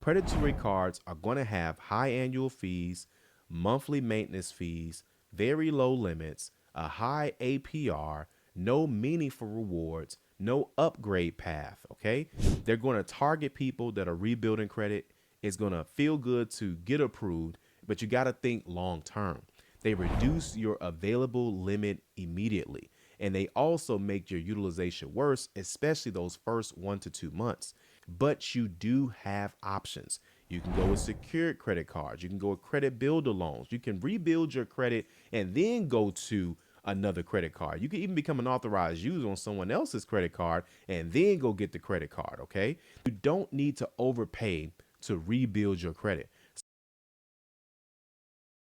Predatory cards are going to have high annual fees, monthly maintenance fees, very low limits, a high APR, no meaningful rewards, no upgrade path. Okay. They're going to target people that are rebuilding credit. It's going to feel good to get approved, but you got to think long term. They reduce your available limit immediately. And they also make your utilization worse, especially those first 1 to 2 months. But you do have options. You can go with secured credit cards. You can go with credit builder loans. You can rebuild your credit and then go to another credit card. You can even become an authorized user on someone else's credit card and then go get the credit card. Okay. You don't need to overpay to rebuild your credit.